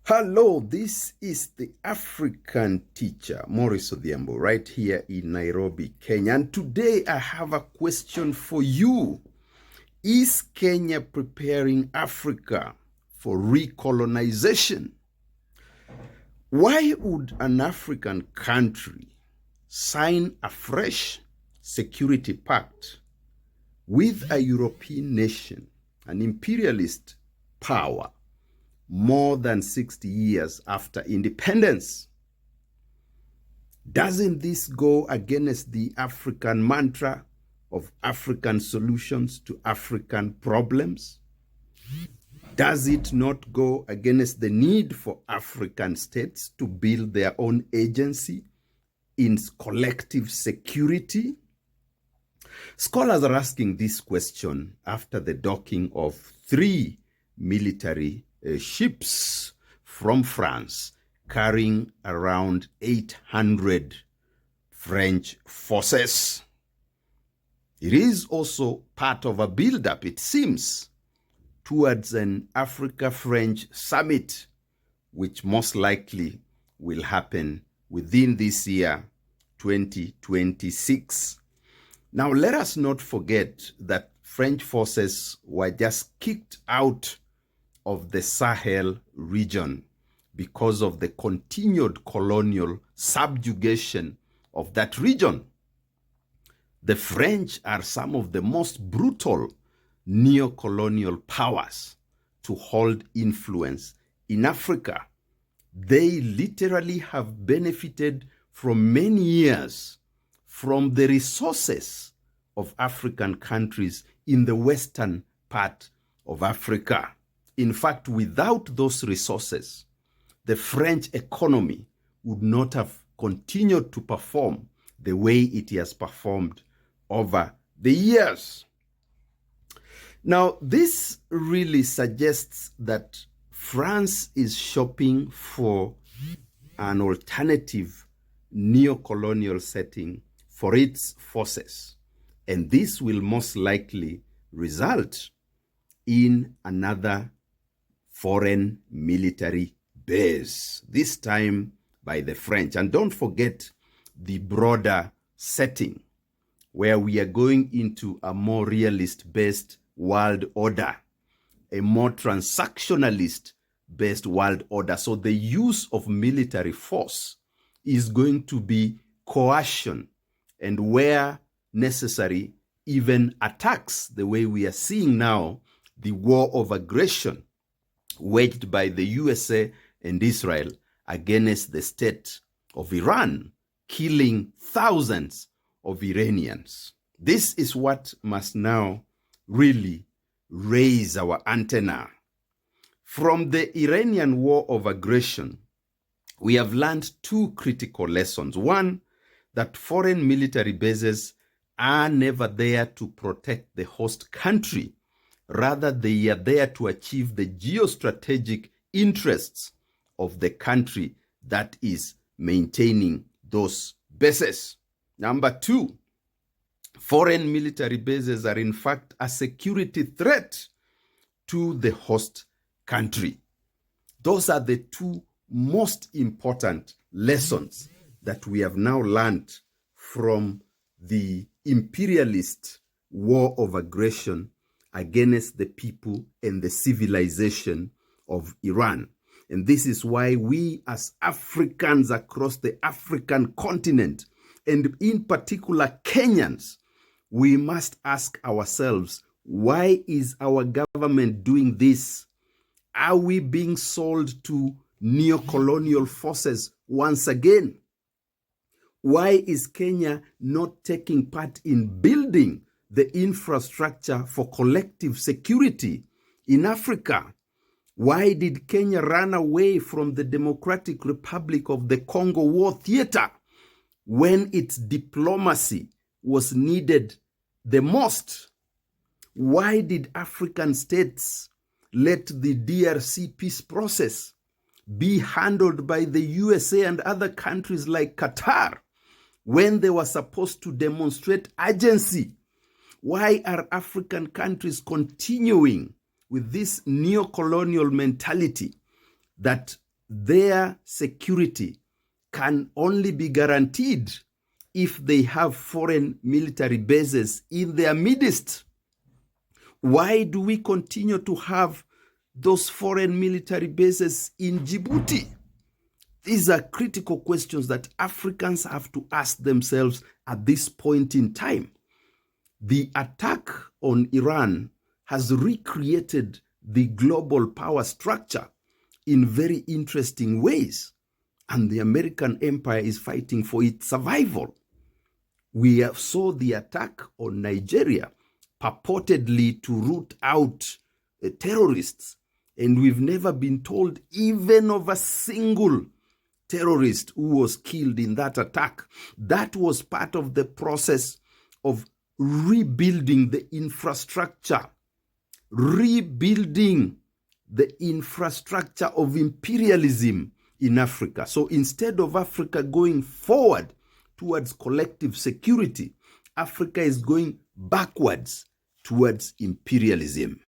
Hello, this is the African teacher, Maurice Odhiambo, right here in Nairobi, Kenya. And today I have a question for you. Is Kenya preparing Africa for recolonization? Why would an African country sign a fresh security pact with a European nation, an imperialist power, more than 60 years after independence? Doesn't this go against the African mantra of African solutions to African problems? Does it not go against the need for African states to build their own agency in collective security? Scholars are asking this question after the docking of 3 military ships from France carrying around 800 French forces. It is also part of a build-up, it seems, towards an Africa-French summit, which most likely will happen within this year, 2026. Now, let us not forget that French forces were just kicked out of the Sahel region because of the continued colonial subjugation of that region. The French are some of the most brutal neo-colonial powers to hold influence in Africa. They literally have benefited from many years from the resources of African countries in the western part of Africa. In fact, without those resources, the French economy would not have continued to perform the way it has performed over the years. Now, this really suggests that France is shopping for an alternative neo-colonial setting for its forces. And this will most likely result in another foreign military base, this time by the French. And don't forget the broader setting where we are going into a more realist-based world order, a more transactionalist-based world order. So the use of military force is going to be coercion, and where necessary, even attacks, the way we are seeing now, the war of aggression waged by the USA and Israel against the state of Iran, killing thousands of Iranians. This is what must now really raise our antenna. From the Iranian war of aggression, we have learned 2 critical lessons. One, that foreign military bases are never there to protect the host country. Rather, they are there to achieve the geostrategic interests of the country that is maintaining those bases. Number 2, foreign military bases are in fact a security threat to the host country. Those are the 2 most important lessons that we have now learned from the imperialist war of aggression against the people and the civilization of Iran. And this is why we as Africans across the African continent, and in particular Kenyans, we must ask ourselves, why is our government doing this? Are we being sold to neo-colonial forces once again? Why is Kenya not taking part in building the infrastructure for collective security in Africa? Why did Kenya run away from the Democratic Republic of the Congo war theater when its diplomacy was needed the most? Why did African states let the DRC peace process be handled by the USA and other countries like Qatar when they were supposed to demonstrate urgency? Why are African countries continuing with this neo-colonial mentality that their security can only be guaranteed if they have foreign military bases in their midst. Why do we continue to have those foreign military bases in Djibouti? These are critical questions that Africans have to ask themselves at this point in time. The attack on Iran has recreated the global power structure in very interesting ways, and the American empire is fighting for its survival. We saw the attack on Nigeria purportedly to root out terrorists, and we've never been told even of a single terrorist who was killed in that attack. That was part of the process of rebuilding the infrastructure, rebuilding the infrastructure of imperialism in Africa. So instead of Africa going forward towards collective security, Africa is going backwards towards imperialism.